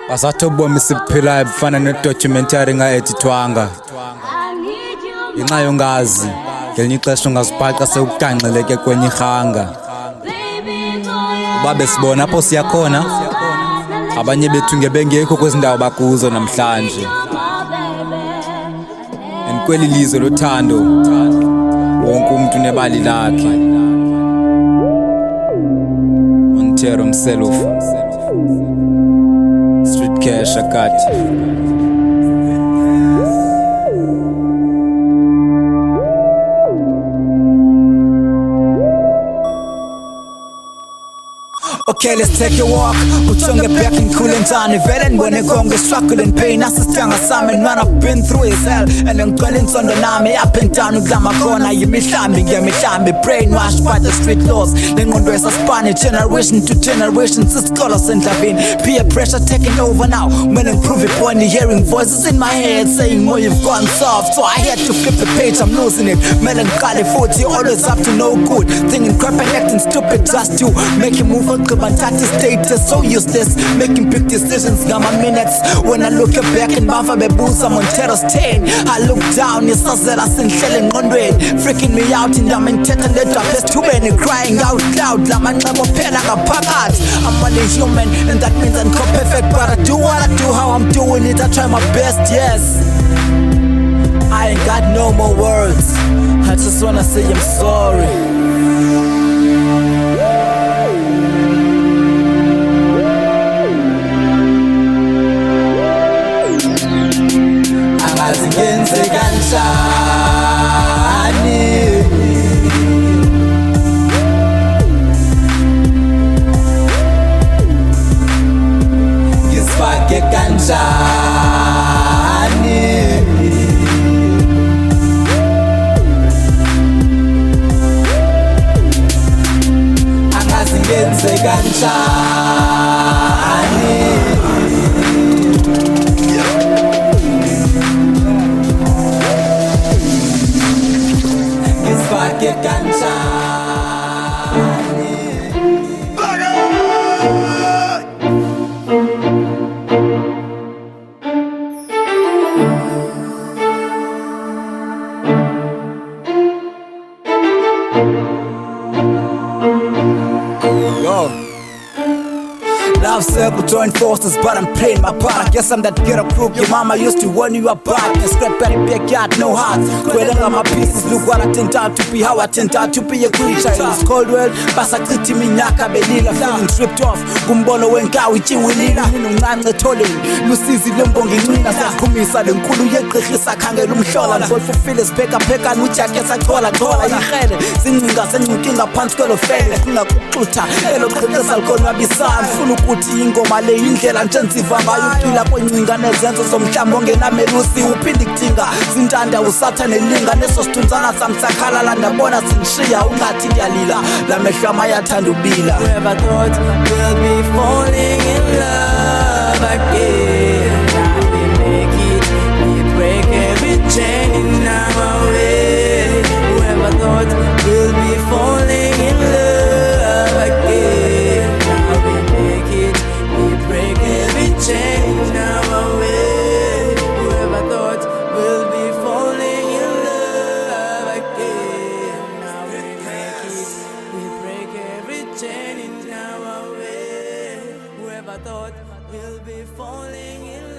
Basathi ubomi sibuphilayo bufana ne-documentary nga-edithwanga. Inxa yongazi ngelinye ixesha ungazibhaqa sewukanqileke kwenye irhanga. Uba besibona apho siya khona, abanye bethu ngebengekho kwezi ndawo bakuzo namhlanje. And kweli lizwe lothando, wonke umuntu unebali lakhe. Monteromselufa, StreetÇash akati. Okay, let's take a walk. Uchonge back in cool and tiny Velen when I go struggle and pain. As a stanga salmon, man, I've been through his hell. And I'm calling on the name up and down with Glama corner. You me shaming, brainwashed by the street laws. Then on dress a Spanish generation to generations, it's scholars and Lavin. Peer pressure taking over now. When I prove it, when hearing voices in my head saying, oh, you've gone soft. So I had to flip the page, I'm losing it. Melancholy 40, always up to no good. Thinking crap and acting stupid just to make you move on. Batati status so useless, making big decisions got my minutes. When I look back in Bafa Bebusa Montero's 10, I look down, it's us that I seen selling on red, freaking me out in the mental letter. There's too many crying out loud. I'm only human, and that means I'm not perfect, but I do what I do, how I'm doing it. I try my best, yes. I ain't got no more words. I just wanna say I'm sorry. Ngenze kanjani ngisifake kanjani angazi ngenze kanjani get Yo. Love circle join forces, but I'm playing my part. I guess I'm that ghetto crook your mama used to warn you about. And scrap at the backyard, no heart. Quitting on my pieces, look what I turned out to be, how I turned out to be a creature in this cold world. Basa kriti minyaka belila, feeling stripped off. Gumbono wenka wichi wilila, nungange tolling. Lusizi lumbongi nina, sakumisa lenkulu yekrihisa kange lumshola. Nzolfu files peka peka nucha kesa tola tola. Yahele, zinginga senginga panskolo fele. Kuna kukuta, elo krikisa alkono abisan. Funu ukuthi ingoma le indlela nje nsiva ngayo uphila kwencinga nezenzo zomhlambo ongenamelusi uphinde kudinga zintanda usathane linga neso sithunzana samsakhala la ndabona sinishiya ungathi ngiyalila la mehlo amayathanda ubila. Whoever thought we'll be falling in love again. Now we make it, we break every chain in our way. Whoever thought we'll be falling in love again. Now we make it, we break every chain in our way. Whoever thought we'll be falling in love again. Now we make it, we break every chain in our way. Whoever thought we'll be falling in love.